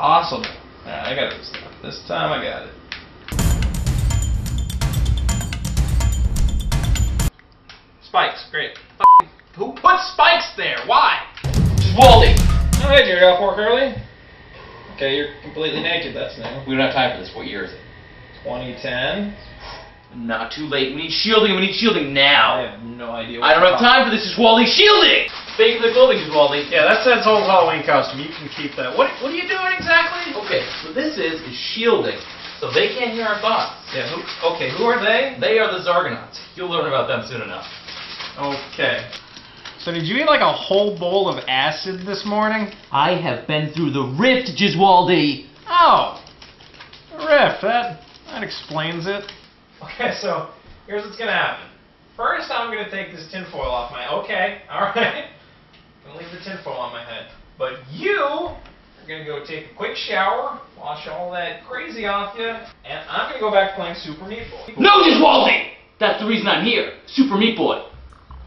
Awesome. I got it. This time I got it. Spikes, great. Who put spikes there? Why? Gesualdi! Oh, hey, Jerry, off work early? Okay, you're completely naked, that's new. We don't have time for this. What year is it? 2010? Not too late. We need shielding. We need shielding now. I have no idea what I don't have time for this, Gesualdi. Shielding! Thank you for the clothing, Gesualdi. Yeah, that's Ed's whole Halloween costume. You can keep that. What are you doing exactly? Okay, what this is shielding. So they can't hear our thoughts. Yeah, who are they? They are the Zarganauts. You'll learn about them soon enough. Okay. So did you eat like a whole bowl of acid this morning? I have been through the rift, Gesualdi. Oh. The rift. That explains it. Okay, so here's what's gonna happen. First, I'm gonna take this tinfoil off my... Okay, alright. Gonna leave the tinfoil on my head. But you are gonna go take a quick shower, wash all that crazy off you, and I'm gonna go back playing Super Meat Boy. No, Gesualdi! That's the reason I'm here. Super Meat Boy.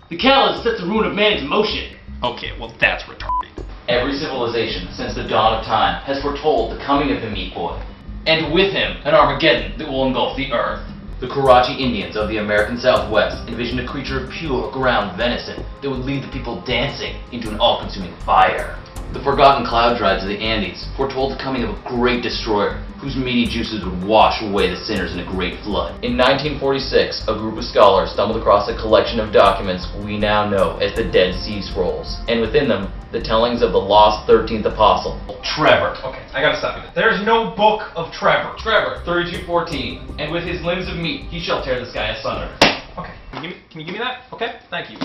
The catalyst sets the ruin of man into motion. Okay, well that's retarded. Every civilization since the dawn of time has foretold the coming of the Meat Boy. And with him, an Armageddon that will engulf the earth. The Karachi Indians of the American Southwest envisioned a creature of pure ground venison that would lead the people dancing into an all-consuming fire. The forgotten cloud tribes of the Andes foretold the coming of a great destroyer whose meaty juices would wash away the sinners in a great flood. In 1946, a group of scholars stumbled across a collection of documents we now know as the Dead Sea Scrolls, and within them, the tellings of the lost 13th apostle, Trevor. Okay, I gotta stop you. There's no book of Trevor. Trevor, 32:14, and with his limbs of meat, he shall tear the sky asunder. Okay, can you give me that? Okay, thank you.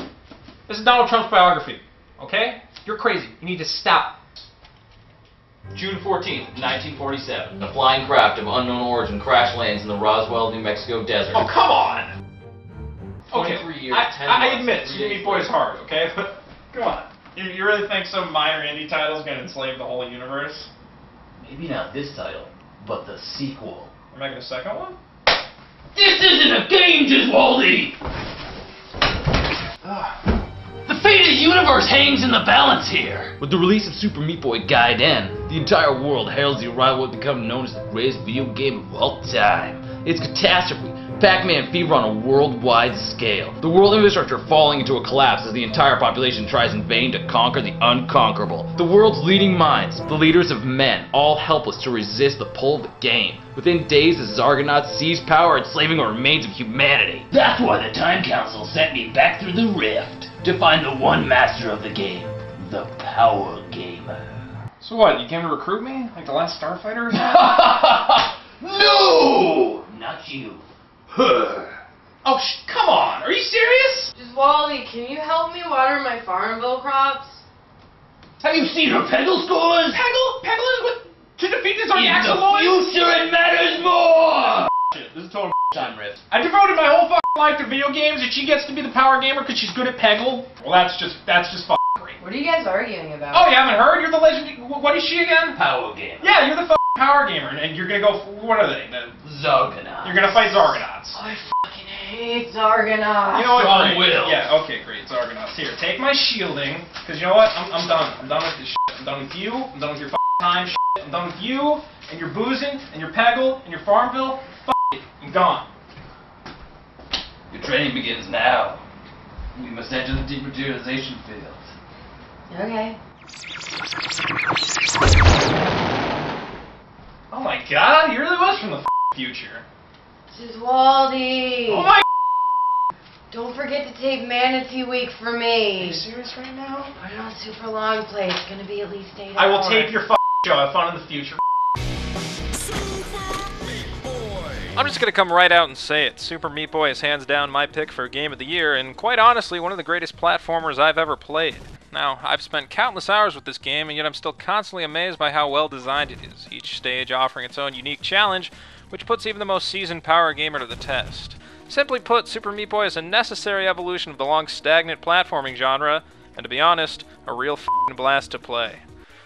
This is Donald Trump's biography, okay? You're crazy. You need to stop. June 14th, 1947. A flying craft of unknown origin crash lands in the Roswell, New Mexico desert. Oh, come on! Okay, 23 years, 10 I months, admit, 3 Super days Meat Boy is hard, okay? But, come on. You really think some minor indie title is going to enslave the whole universe? Maybe not this title, but the sequel. We're making a second one? This isn't a game, Gesualdi! The fate of the universe hangs in the balance here. With the release of Super Meat Boy Gaiden, the entire world heralds the arrival of what become known as the greatest video game of all time. It's catastrophe, Pac-Man fever on a worldwide scale. The world infrastructure falling into a collapse as the entire population tries in vain to conquer the unconquerable. The world's leading minds, the leaders of men, all helpless to resist the pull of the game. Within days, the Zarganauts seized power, enslaving the remains of humanity. That's why the Time Council sent me back through the rift, to find the one master of the game, the Power Gamer. So what, you came to recruit me? Like the last Starfighter? No! Not you. Her. Oh, come on! Are you serious? Gesualdi, can you help me water my Farmville crops? Have you seen her Peggle scores? Peggle is with to defeat this In the future it matters more! Shit, this is total time rift. I devoted my whole fucking life to video games and she gets to be the power gamer because she's good at Peggle? Well, that's just fucking great. What are you guys arguing about? Oh, you haven't heard? You're the legend. What is she again? Power Gamer. Yeah, you're the fucking power gamer and you're gonna go, what are they? Zarganaut. You're gonna fight Zarganauts. I fucking hate Zarganaut. You know what? Strong Great. will. Yeah, okay, great. Zarganauts. Here, take my shielding, because you know what? I'm done. I'm done with this shit. I'm done with you. I'm done with your fucking time shit. I'm done with you, and your boozing, and your Peggle, and your Farmville. Fuck it. I'm gone. Your training begins now. We must enter the dematerialization field. Okay. Oh my god, he really was from the future. Gesualdi. Oh my. Don't forget to take Manatee Week for Are me. you serious right now? I'm not super long play. It's gonna be at least 8 hours. I will tape your fucking show. Have fun in the future. I'm just gonna come right out and say it. Super Meat Boy is hands down my pick for Game of the Year, and quite honestly, one of the greatest platformers I've ever played. Now, I've spent countless hours with this game, and yet I'm still constantly amazed by how well designed it is, each stage offering its own unique challenge, which puts even the most seasoned power gamer to the test. Simply put, Super Meat Boy is a necessary evolution of the long stagnant platforming genre, and to be honest, a real f***ing blast to play.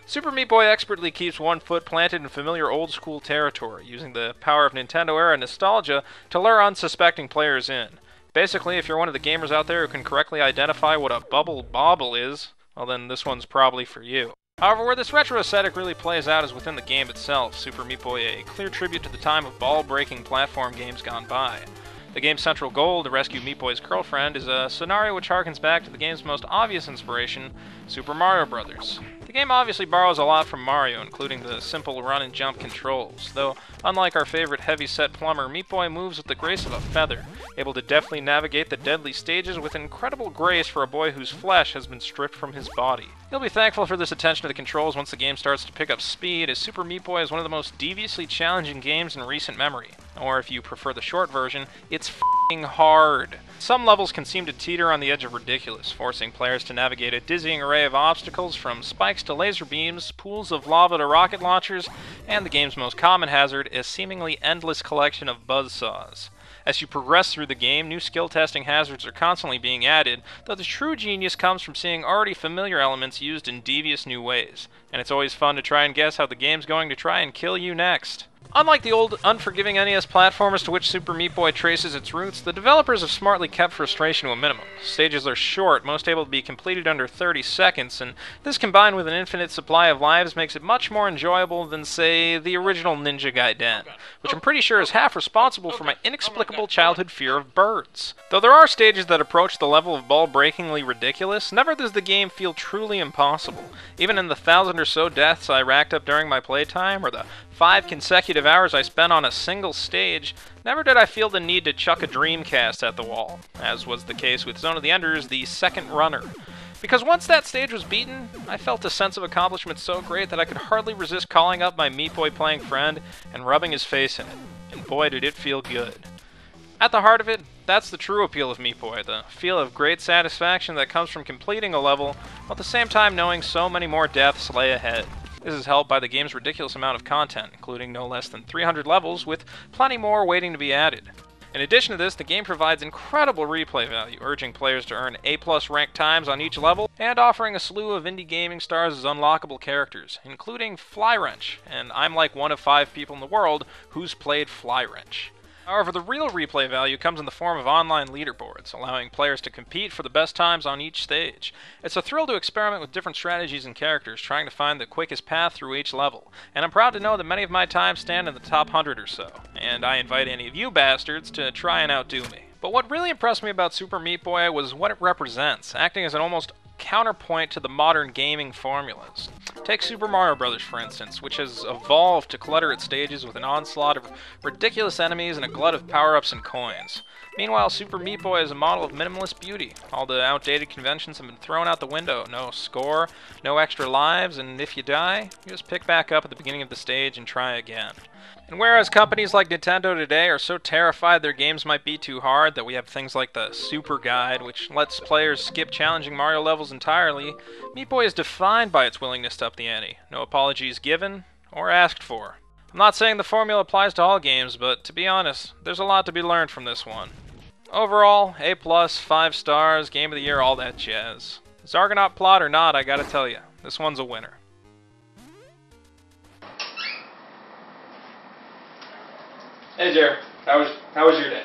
Super Meat Boy expertly keeps one foot planted in familiar old-school territory, using the power of Nintendo-era nostalgia to lure unsuspecting players in. Basically, if you're one of the gamers out there who can correctly identify what a bubble bobble is, well then this one's probably for you. However, where this retro aesthetic really plays out is within the game itself, Super Meat Boy, a clear tribute to the time of ball-breaking platform games gone by. The game's central goal, to rescue Meat Boy's girlfriend, is a scenario which harkens back to the game's most obvious inspiration, Super Mario Bros. The game obviously borrows a lot from Mario, including the simple run and jump controls, though unlike our favorite heavy-set plumber, Meat Boy moves with the grace of a feather, able to deftly navigate the deadly stages with incredible grace for a boy whose flesh has been stripped from his body. You'll be thankful for this attention to the controls once the game starts to pick up speed, as Super Meat Boy is one of the most deviously challenging games in recent memory. Or if you prefer the short version, it's f***ing hard. Some levels can seem to teeter on the edge of ridiculous, forcing players to navigate a dizzying array of obstacles from spikes to laser beams, pools of lava to rocket launchers, and the game's most common hazard, a seemingly endless collection of buzzsaws. As you progress through the game, new skill-testing hazards are constantly being added, though the true genius comes from seeing already familiar elements used in devious new ways. And it's always fun to try and guess how the game's going to try and kill you next. Unlike the old, unforgiving NES platformers to which Super Meat Boy traces its roots, the developers have smartly kept frustration to a minimum. Stages are short, most able to be completed under 30 seconds, and this combined with an infinite supply of lives makes it much more enjoyable than, say, the original Ninja Gaiden, which I'm pretty sure is half responsible for my inexplicable childhood fear of birds. Though there are stages that approach the level of ball-breakingly ridiculous, never does the game feel truly impossible. Even in the 1,000 or so deaths I racked up during my playtime, or the 5 consecutive hours I spent on a single stage, never did I feel the need to chuck a Dreamcast at the wall, as was the case with Zone of the Enders, the second runner. Because once that stage was beaten, I felt a sense of accomplishment so great that I could hardly resist calling up my Meat Boy playing friend and rubbing his face in it, and boy did it feel good. At the heart of it, that's the true appeal of Meat Boy, the feel of great satisfaction that comes from completing a level, while at the same time knowing so many more deaths lay ahead. This is helped by the game's ridiculous amount of content, including no less than 300 levels, with plenty more waiting to be added. In addition to this, the game provides incredible replay value, urging players to earn A+ ranked times on each level, and offering a slew of indie gaming stars as unlockable characters, including Flywrench, and I'm like one of 5 people in the world who's played Flywrench. However, the real replay value comes in the form of online leaderboards, allowing players to compete for the best times on each stage. It's a thrill to experiment with different strategies and characters, trying to find the quickest path through each level, and I'm proud to know that many of my times stand in the top 100 or so, and I invite any of you bastards to try and outdo me. But what really impressed me about Super Meat Boy was what it represents, acting as an almost counterpoint to the modern gaming formulas. Take Super Mario Bros., for instance, which has evolved to clutter its stages with an onslaught of ridiculous enemies and a glut of power-ups and coins. Meanwhile, Super Meat Boy is a model of minimalist beauty. All the outdated conventions have been thrown out the window. No score, no extra lives, and if you die, you just pick back up at the beginning of the stage and try again. And whereas companies like Nintendo today are so terrified their games might be too hard that we have things like the Super Guide, which lets players skip challenging Mario levels entirely, Meat Boy is defined by its willingness to up the ante. No apologies given or asked for. I'm not saying the formula applies to all games, but to be honest, there's a lot to be learned from this one. Overall, A+, 5 stars, Game of the Year, all that jazz. Zarganaut plot or not, I gotta tell you, this one's a winner. Hey Jared, how was your day?